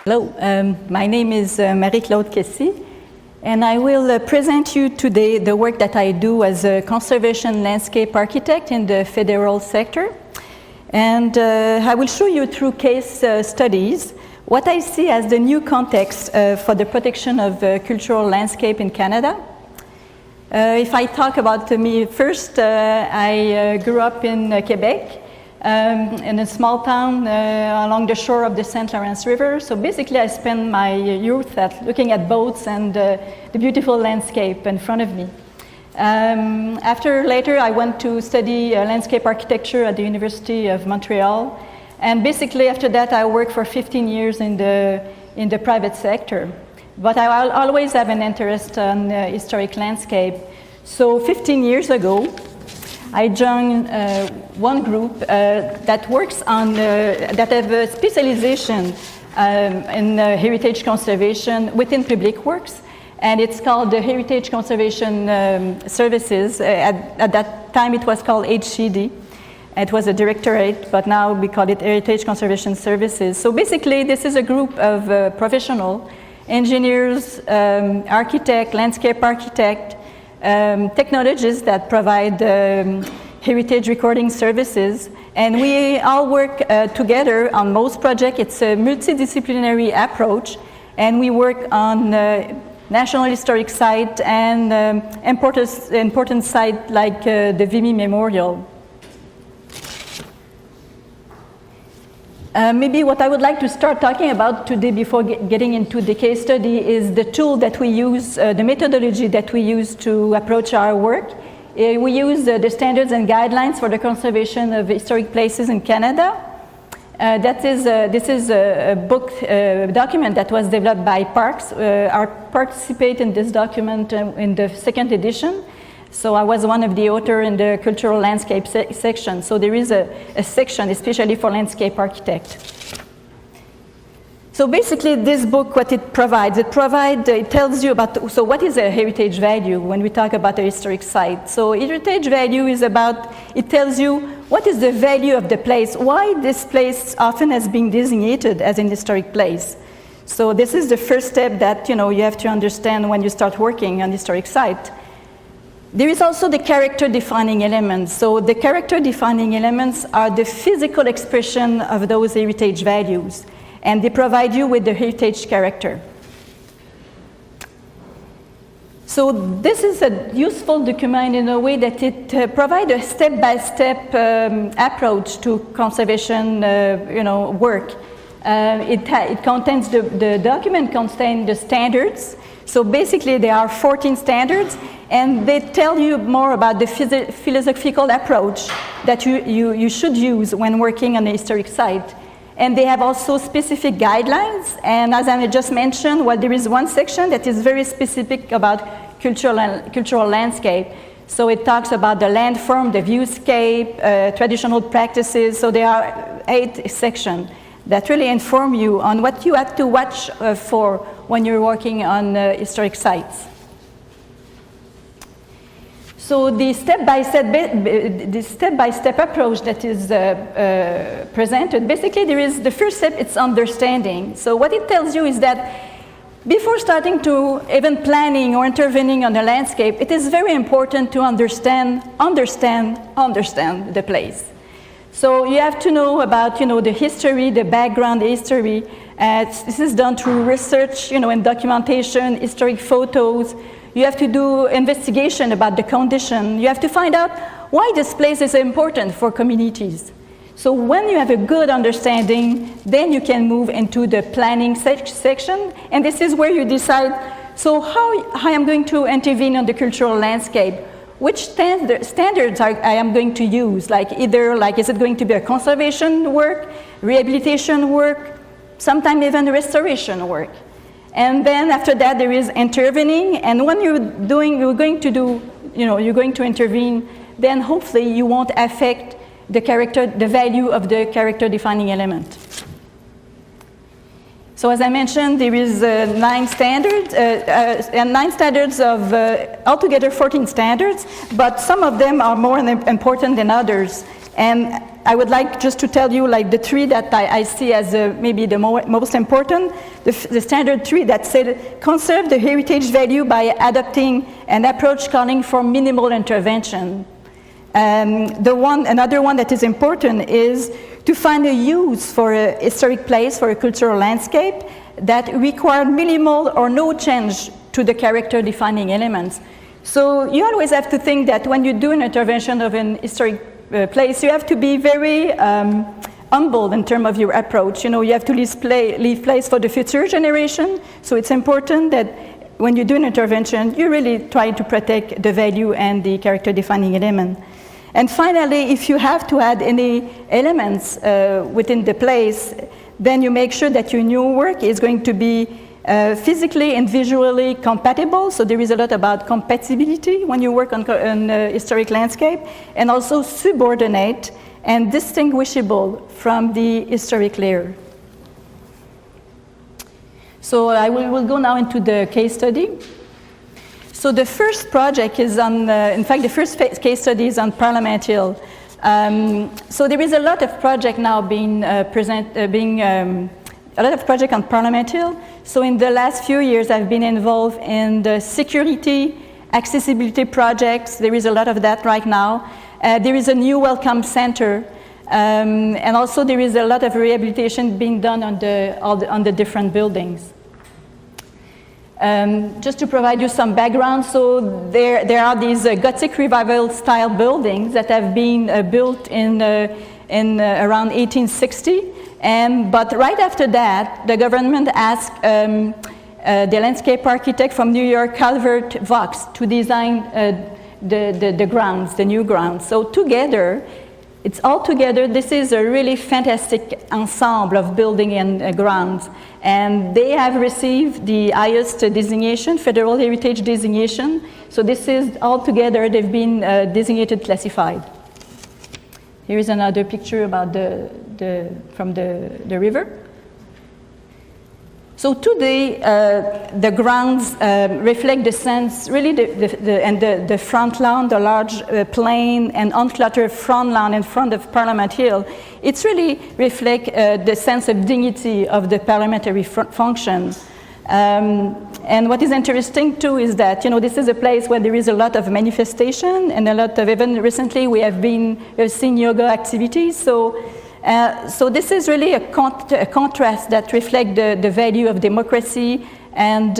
Hello, my name is Marie-Claude Quessy, and I will present you today the work that I do as a conservation landscape architect in the federal sector. And I will show you through case studies what I see as the new context for the protection of cultural landscape in Canada. If I talk about me first, I grew up in Quebec, in a small town along the shore of the St. Lawrence River. So basically I spent my youth looking at boats and the beautiful landscape in front of me. Later I went to study landscape architecture at the University of Montreal. And basically after that I worked for 15 years in the private sector. But I always have an interest in historic landscape. So 15 years ago, I joined one group that works on, that have a specialization in heritage conservation within public works, and it's called the Heritage Conservation Services. At that time it was called HCD. It was a directorate, but now we call it Heritage Conservation Services. So basically this is a group of professional engineers, architect, landscape architect, technologists that provide heritage recording services, and we all work together on most projects. It's a multidisciplinary approach, and we work on national historic site and important site like the Vimy Memorial. Maybe what I would like to start talking about today before getting into the case study is the tool that we use, the methodology that we use to approach our work. We use the standards and guidelines for the conservation of historic places in Canada. This is a book document that was developed by Parks. I participate in this document in the second edition. So I was one of the authors in the cultural landscape section. So there is a section especially for landscape architect. So basically this book, what it provides, it tells you about, so what is a heritage value when we talk about a historic site? So heritage value is about, it tells you what is the value of the place, why this place often has been designated as an historic place. So this is the first step that you have to understand when you start working on historic site. There is also the character-defining elements. So the character-defining elements are the physical expression of those heritage values, and they provide you with the heritage character. So this is a useful document in a way that it provides a step-by-step approach to conservation work. It contains, the document contains the standards. So basically there are 14 standards, and they tell you more about the philosophical approach that you should use when working on a historic site. And they have also specific guidelines, and as I just mentioned, there is one section that is very specific about cultural landscape. So it talks about the landform, the viewscape, traditional practices. So there are 8 sections that really inform you on what you have to watch for when you're working on historic sites. So the step-by-step approach that is presented, basically the first step, it's understanding. So what it tells you is that before starting to even planning or intervening on the landscape, it is very important to understand the place. So you have to know about, the history, the background history. This is done through research, and documentation, historic photos. You have to do investigation about the condition. You have to find out why this place is important for communities. So when you have a good understanding, then you can move into the planning section, and this is where you decide, so how I am going to intervene on the cultural landscape. Which standards I am going to use? Is it going to be a conservation work, rehabilitation work, sometimes even restoration work? And then after that there is intervening, and when you're going to intervene, then hopefully you won't affect the value of the character defining element. So as I mentioned, there is 9 standards, and 9 standards of altogether 14 standards, but some of them are more important than others. And I would like just to tell you like the three that I see as maybe the most important. The standard three that said conserve the heritage value by adopting an approach calling for minimal intervention. Another one that is important is to find a use for a historic place, for a cultural landscape that require minimal or no change to the character defining elements. So you always have to think that when you do an intervention of an historic place, you have to be very humble in terms of your approach. You know, you have to leave place for the future generation. So it's important that when you do an intervention, you really try to protect the value and the character defining element. And finally, if you have to add any elements within the place, then you make sure that your new work is going to be physically and visually compatible. So there is a lot about compatibility when you work on historic landscape, and also subordinate and distinguishable from the historic layer. So I will go now into the case study. So the first project is on, in fact, the first case study is on Parliament Hill. So there is a lot of project now being a lot of project on Parliament Hill. So in the last few years, I've been involved in the security, accessibility projects. There is a lot of that right now. There is a new welcome center. And also there is a lot of rehabilitation being done on the different buildings. Just to provide you some background, so there are these Gothic revival style buildings that have been built in around 1860. But right after that, the government asked the landscape architect from New York, Calvert Vaux, to design the grounds, the new grounds. So together, it's all together. This is a really fantastic ensemble of building and grounds. And they have received the highest designation, Federal Heritage Designation. So this is all together, they've been designated classified. Here is another picture about from the river. So today, the grounds reflect the sense, really the front lawn, the large plain and uncluttered front lawn in front of Parliament Hill. It's really reflect the sense of dignity of the parliamentary function. And what is interesting too is that, you know, this is a place where there is a lot of manifestation and a lot of, even recently we have seen yoga activities. So this is really a contrast that reflects the value of democracy and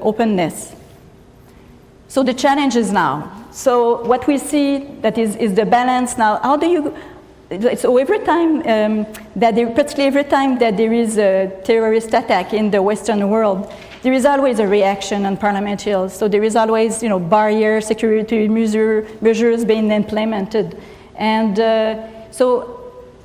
openness. So the challenge is now. So what we see that is the balance now. How do you? So every time particularly every time that there is a terrorist attack in the Western world, there is always a reaction on Parliament Hill. So there is always, you know, barrier security measures being implemented, and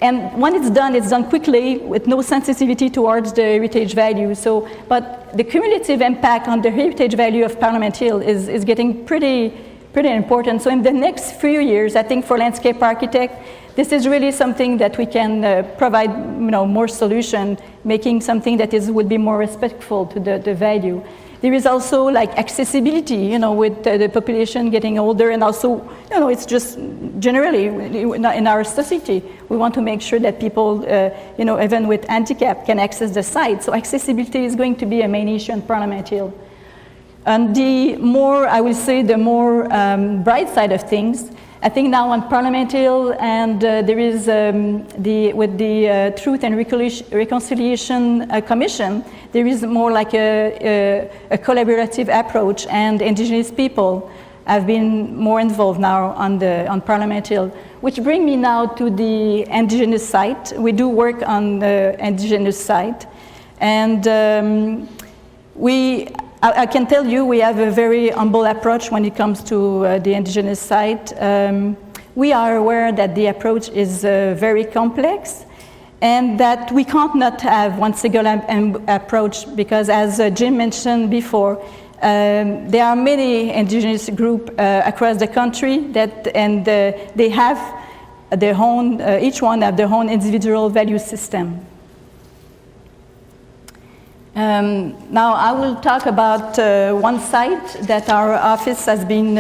when it's done quickly with no sensitivity towards the heritage value. So, but the cumulative impact on the heritage value of Parliament Hill is getting pretty important. So in the next few years, I think for landscape architect, this is really something that we can provide, you know, more solution, making something that would be more respectful to the value. There is also like accessibility, you know, with the population getting older, and also, you know, it's just generally in our society, we want to make sure that people, you know, even with handicap can access the site. So accessibility is going to be a main issue in Parliament Hill. And I will say the more bright side of things, I think now on Parliament Hill, and there is with the Truth and Reconciliation Commission, there is more like a collaborative approach, and Indigenous people have been more involved now on Parliament Hill, which brings me now to the Indigenous site. We do work on the Indigenous site, and I can tell you we have a very humble approach when it comes to the Indigenous site. We are aware that the approach is very complex, and that we can't not have one single approach, because as Jim mentioned before, there are many Indigenous groups across the country they have their own, each one have their own individual value system. Now I will talk about one site that our office has been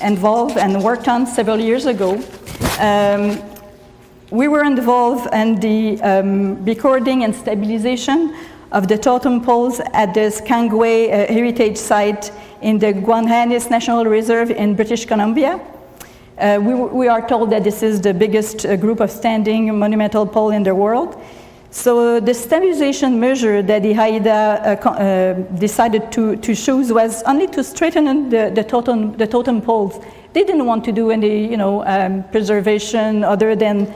involved and worked on several years ago. We were involved in the recording and stabilization of the totem poles at the Skagway Heritage Site in the Guanhanis National Reserve in British Columbia. We are told that this is the biggest group of standing monumental pole in the world. So the stabilization measure that the HAIDA decided to choose was only to straighten the totem poles. They didn't want to do any, preservation other than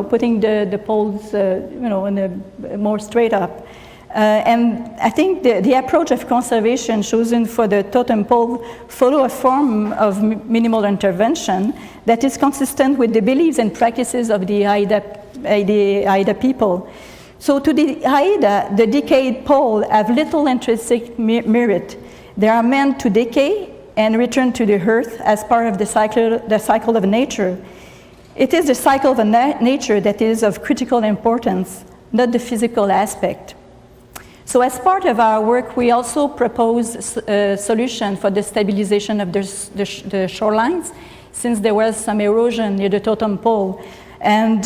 putting the poles, in a more straight up. And I think the approach of conservation chosen for the totem pole follow a form of minimal intervention that is consistent with the beliefs and practices of the Haida people. So to the Haida, the decayed pole have little intrinsic merit. They are meant to decay and return to the earth as part of the cycle of nature. It is the cycle of nature that is of critical importance, not the physical aspect. So as part of our work, we also propose a solution for the stabilization of the shorelines, since there was some erosion near the totem pole. And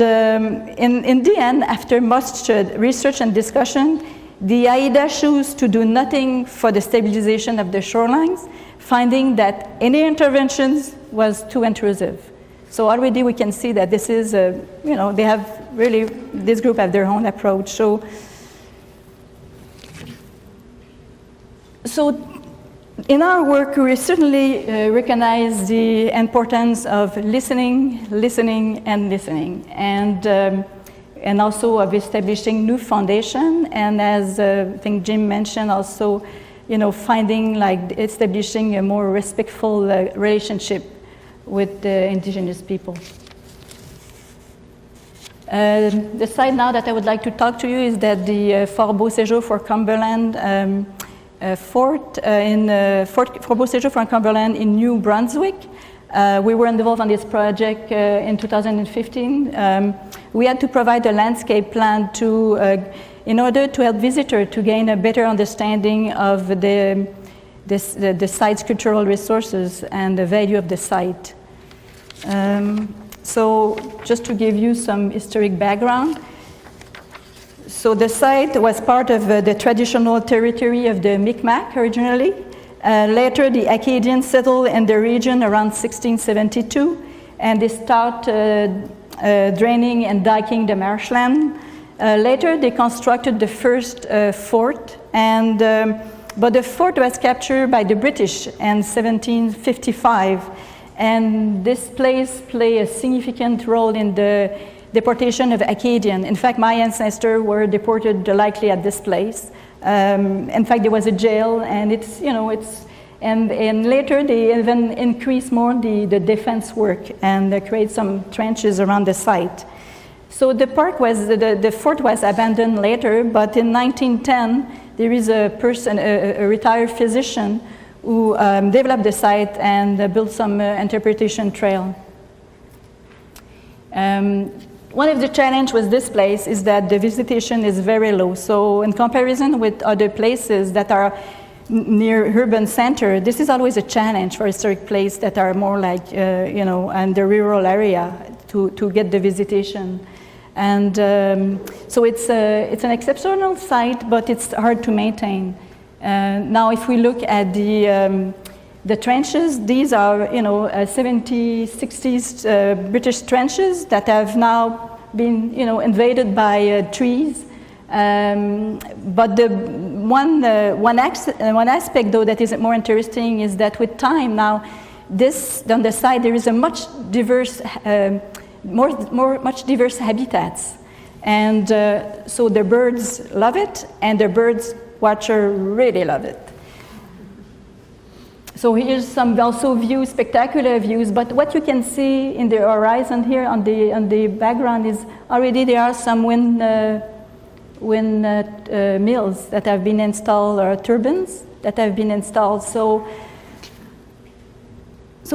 in the end, after much research and discussion, the AIDA chose to do nothing for the stabilization of the shorelines, finding that any interventions was too intrusive. So already we can see that this is, they have really, this group have their own approach. So in our work, we certainly recognize the importance of listening, and also of establishing new foundation. And as I think Jim mentioned, also, finding establishing a more respectful relationship with the indigenous people. The site now that I would like to talk to you is that the Fort Beau-Séjour for Cumberland Fort Beau-Séjour for Cumberland in New Brunswick. We were involved on this project in 2015. We had to provide a landscape plan in order to help visitors to gain a better understanding of the site's cultural resources and the value of the site. So just to give you some historic background. So the site was part of the traditional territory of the Mi'kmaq originally. Later, the Acadians settled in the region around 1672, and they start draining and diking the marshland. Later, they constructed the first fort, but the fort was captured by the British in 1755, and this place played a significant role in the deportation of Acadian. In fact, my ancestors were deported likely at this place. In fact, there was a jail, and and later they even increased more the defense work and create some trenches around the site. So the fort was abandoned later, but in 1910 there is a retired physician who developed the site and built some interpretation trail. One of the challenges with this place is that the visitation is very low. So in comparison with other places that are near urban center, this is always a challenge for historic places that are more like, in the rural area to get the visitation. And so it's an exceptional site, but it's hard to maintain. Now, if we look at the trenches, these are, 70s, 60s British trenches that have now been, invaded by trees. But the one aspect, though, that is more interesting is that with time now, on the side there is a much diverse habitats, and so the birds love it, and the birds watcher really love it. So here's some also views, spectacular views, but what you can see in the horizon here on the background is already there are some wind mills that have been installed, or turbines that have been installed. So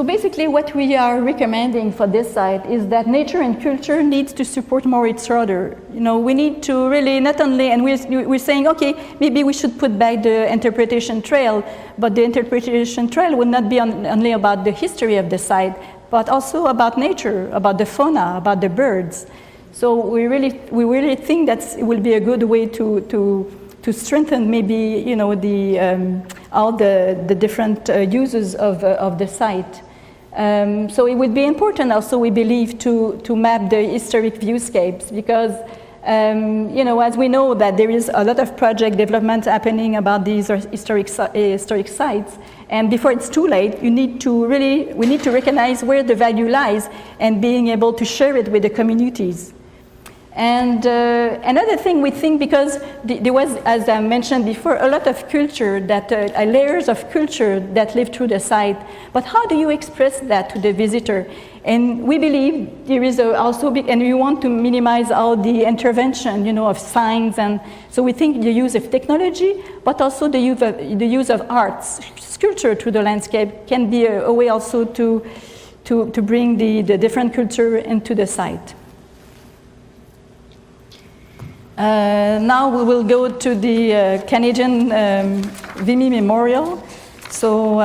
basically what we are recommending for this site is that nature and culture needs to support more each other. We need to really not only, and we're saying, okay, maybe we should put back the interpretation trail, but the interpretation trail would not be only about the history of the site, but also about nature, about the fauna, about the birds. So we really think that it will be a good way to strengthen maybe all the different uses of the site. So it would be important also, we believe, to map the historic viewscapes, because as we know that there is a lot of project development happening about these historic sites, and before it's too late, we need to recognize where the value lies and being able to share it with the communities. And another thing we think, because there was, as I mentioned before, a lot of culture, layers of culture that live through the site, but how do you express that to the visitor? And we believe there is also big, and we want to minimize all the intervention, of signs, and so we think the use of technology, but also the use of arts, sculpture through the landscape can be a way also to bring the different culture into the site. Now we will go to the Canadian Vimy Memorial. So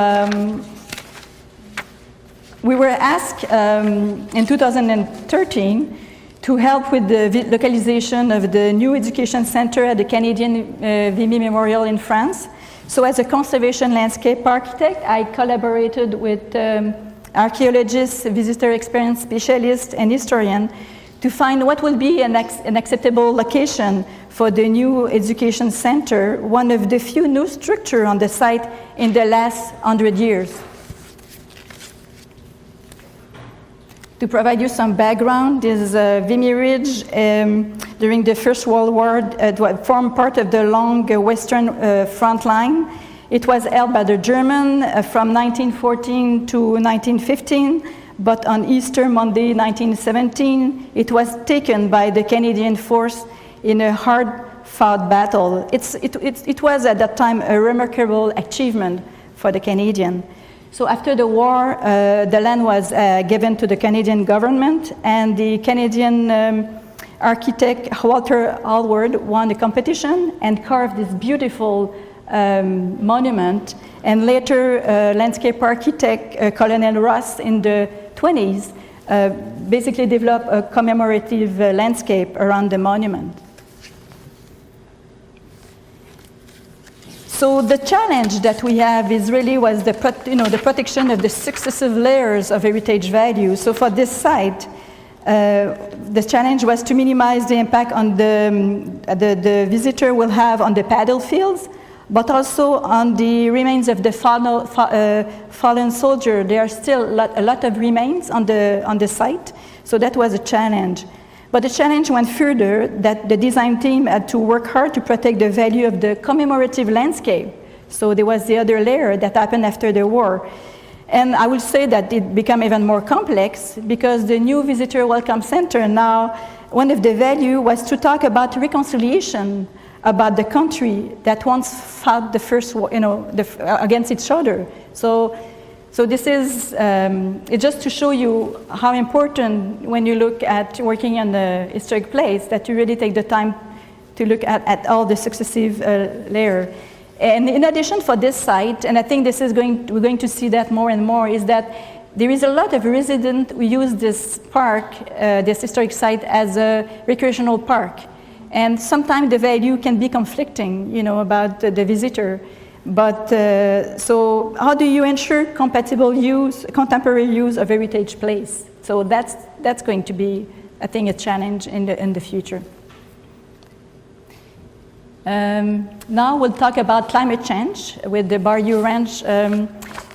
we were asked in 2013 to help with the localization of the new education center at the Canadian Vimy Memorial in France. So as a conservation landscape architect, I collaborated with archaeologists, visitor experience specialists, and historians to find what will be an acceptable location for the new education center, one of the few new structures on the site in the last 100 years. To provide you some background, this Vimy Ridge, during the First World War, formed part of the long Western front line. It was held by the Germans from 1914 to 1915. But on Easter Monday, 1917, it was taken by the Canadian force in a hard-fought battle. It was at that time a remarkable achievement for the Canadian. So after the war, the land was given to the Canadian government, and the Canadian architect Walter Allward won the competition and carved this beautiful monument. And later, landscape architect Colonel Ross in the 20s basically developed a commemorative landscape around the monument. So the challenge that we have was the protection of the successive layers of heritage value. So for this site, the challenge was to minimize the impact on the visitor will have on the paddle fields, but also on the remains of the fallen soldier. There are still a lot of remains on the site, so that was a challenge. But the challenge went further, that the design team had to work hard to protect the value of the commemorative landscape. So there was the other layer that happened after the war. And I would say that it became even more complex, because the new Visitor Welcome Center now, one of the value was to talk about reconciliation, about the country that once fought the first war, against each other. So this is it's just to show you how important, when you look at working on the historic place, that you really take the time to look at all the successive layer. And in addition, for this site, and I think we're going to see that more and more, is that there is a lot of residents who use this park, this historic site, as a recreational park. And sometimes the value can be conflicting, about the visitor. But so how do you ensure compatible use, contemporary use of heritage place? So that's going to be, I think, a challenge in the future. Now we'll talk about climate change with the Bayou Ranch.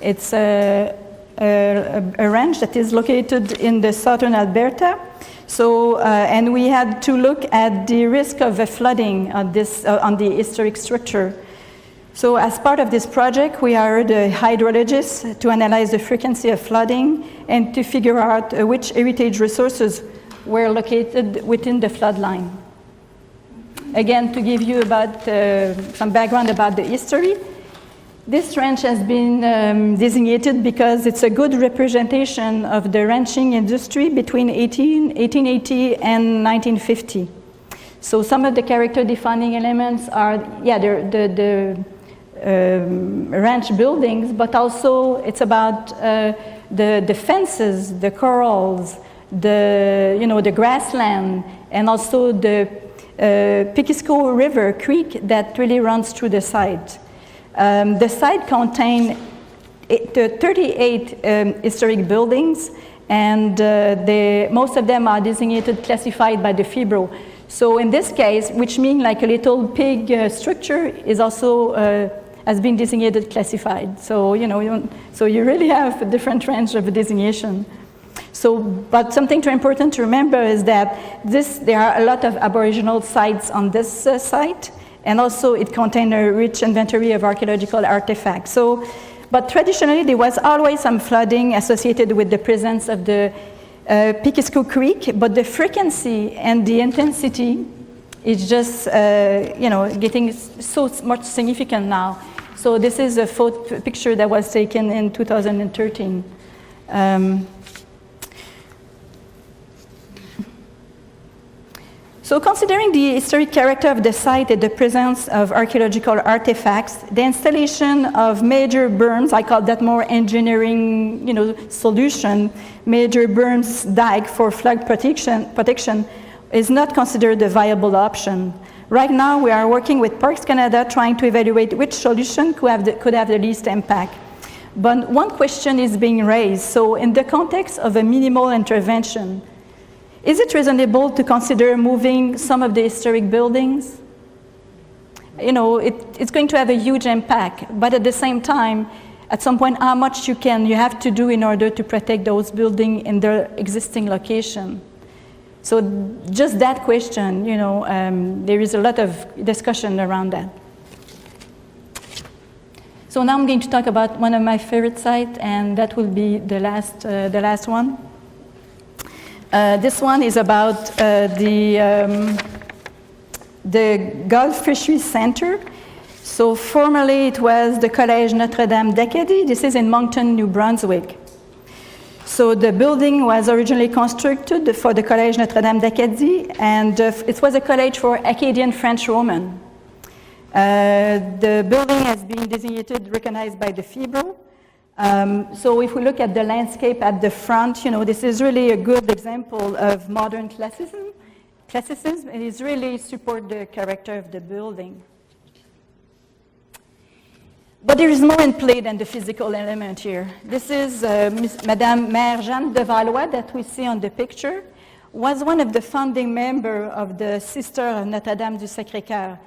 It's a ranch that is located in the southern Alberta. So, and we had to look at the risk of flooding on the historic structure. So as part of this project, we hired a hydrologist to analyze the frequency of flooding and to figure out which heritage resources were located within the flood line. Again, to give you about some background about the history, this ranch has been designated because it's a good representation of the ranching industry between 1880 and 1950. So some of the character defining elements are, the ranch buildings, but also it's about the fences, the corals, the grassland, and also the Pequisco River Creek that really runs through the site. The site contains 38 historic buildings, and most of them are designated classified by the FIBRO. So in this case, which means like a little pig structure is also has been designated classified. So so you really have a different range of designation. So, but something important to remember is that there are a lot of Aboriginal sites on this site, and also it contains a rich inventory of archaeological artifacts. So, but traditionally there was always some flooding associated with the presence of the Pequisco Creek, but the frequency and the intensity is just getting so much significant now. So this is a picture that was taken in 2013. So considering the historic character of the site and the presence of archaeological artifacts, the installation of major berms, I call that more engineering solution, major berms dike for flood protection is not considered a viable option. Right now we are working with Parks Canada trying to evaluate which solution could have the least impact. But one question is being raised. So in the context of a minimal intervention, is it reasonable to consider moving some of the historic buildings? It's going to have a huge impact, but at the same time, at some point, how much you have to do in order to protect those buildings in their existing location. So just that question, there is a lot of discussion around that. So now I'm going to talk about one of my favorite sites, and that will be the last one. This one is about the Gulf Fisheries Center. So formerly it was the Collège Notre-Dame d'Acadie. This is in Moncton, New Brunswick. So the building was originally constructed for the Collège Notre-Dame d'Acadie, and it was a college for Acadian French women. The building has been designated, recognized by the FIBRO. So if we look at the landscape at the front, this is really a good example of modern classicism. It is really support the character of the building. But there is more in play than the physical element here. This is Madame Mère Jeanne de Valois that we see on the picture, was one of the founding members of the Sister of Notre-Dame du Sacré-Cœur.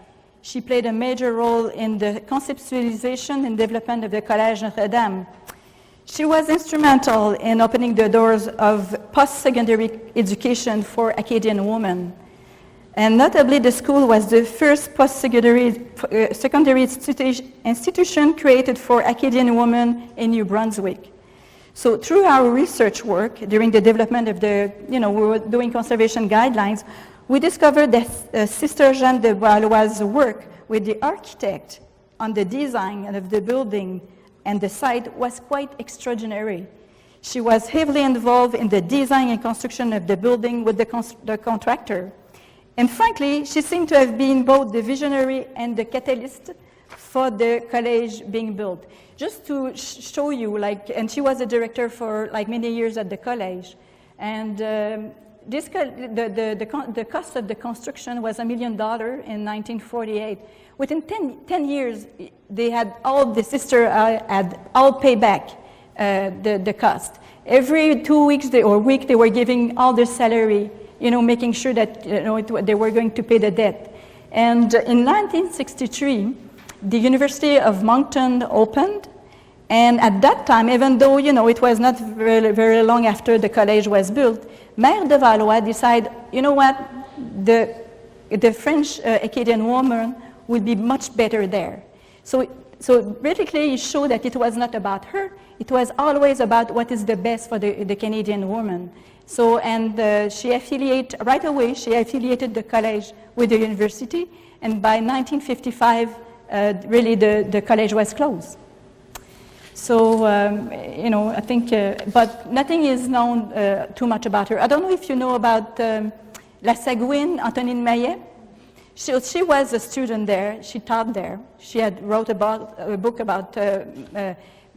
She played a major role in the conceptualization and development of the Collège Notre-Dame. She was instrumental in opening the doors of post-secondary education for Acadian women. And notably, the school was the first post-secondary institution created for Acadian women in New Brunswick. So through our research work during the development of we were doing conservation guidelines, we discovered that Sister Jeanne de Valois' work with the architect on the design of the building and the site was quite extraordinary. She was heavily involved in the design and construction of the building with the contractor. And frankly, she seemed to have been both the visionary and the catalyst for the college being built. Just to show you, and she was a director for many years at the college. And the cost of the construction was $1 million in 1948. Within 10 years, they had the sister had all pay back the cost. Every 2 weeks they were giving all their salary, making sure that they were going to pay the debt. And in 1963, the University of Moncton opened. And at that time, even though it was not very, very long after the college was built, Mère de Valois decided, the French Acadian woman would be much better there. So basically, it showed that it was not about her. It was always about what is the best for the Canadian woman. So, she affiliated the college with the university, and by 1955, really the college was closed. So, I think, but nothing is known too much about her. I don't know if you know about La Sagouine, Antonine Maillet. She was a student there. She taught there. She had wrote a book about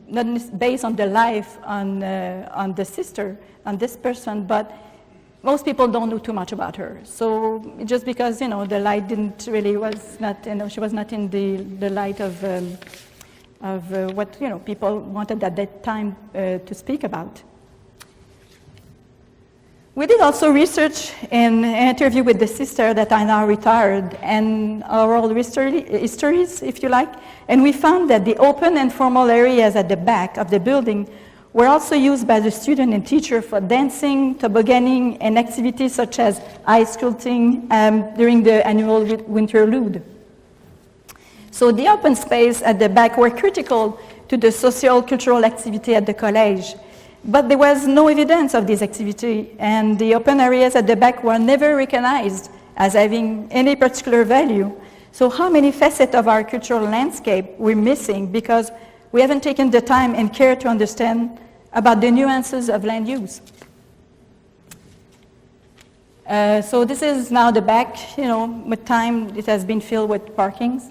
not based on the life on the sister, on this person, but most people don't know too much about her. So just because, the light didn't really was not, she was not in the light of what, people wanted at that time to speak about. We did also research in an interview with the sister that are now retired and oral histories, if you like, and we found that the open and formal areas at the back of the building were also used by the student and teacher for dancing, tobogganing, and activities such as ice sculpting during the annual winter lude. So the open space at the back were critical to the social-cultural activity at the college. But there was no evidence of this activity, and the open areas at the back were never recognized as having any particular value. So how many facets of our cultural landscape we're missing because we haven't taken the time and care to understand about the nuances of land use? So this is now the back, with time it has been filled with parkings.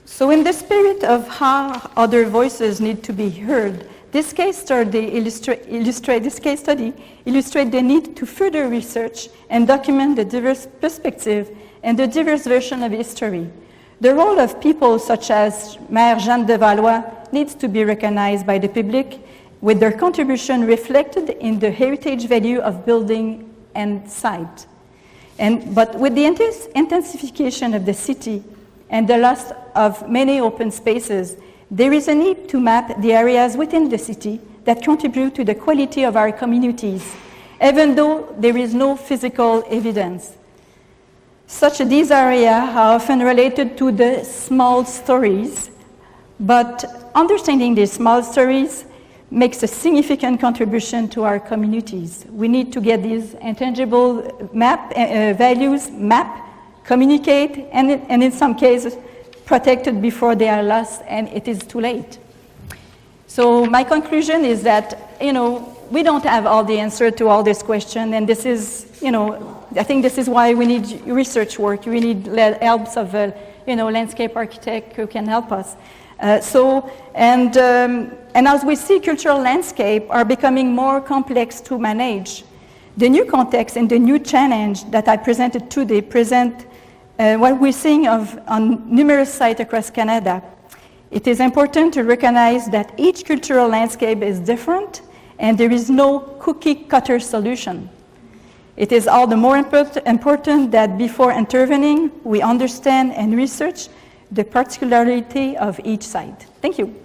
So in the spirit of how other voices need to be heard, this case study illustrates the need to further research and document the diverse perspective and the diverse version of history. The role of people such as Mère Jeanne de Valois needs to be recognized by the public with their contribution reflected in the heritage value of building and site. But with the intensification of the city and the loss of many open spaces, there is a need to map the areas within the city that contribute to the quality of our communities, even though there is no physical evidence. These areas are often related to the small stories, but understanding these small stories makes a significant contribution to our communities. We need to get these intangible values mapped, communicate, and in some cases, protected before they are lost and it is too late. So my conclusion is that, we don't have all the answer to all this question, and this is, I think this is why we need research work. We need help of, landscape architect who can help us. And as we see, cultural landscape are becoming more complex to manage. The new context and the new challenge that I presented today present what we're seeing on numerous sites across Canada. It is important to recognize that each cultural landscape is different and there is no cookie-cutter solution. It is all the more important that before intervening, we understand and research the particularity of each site. Thank you.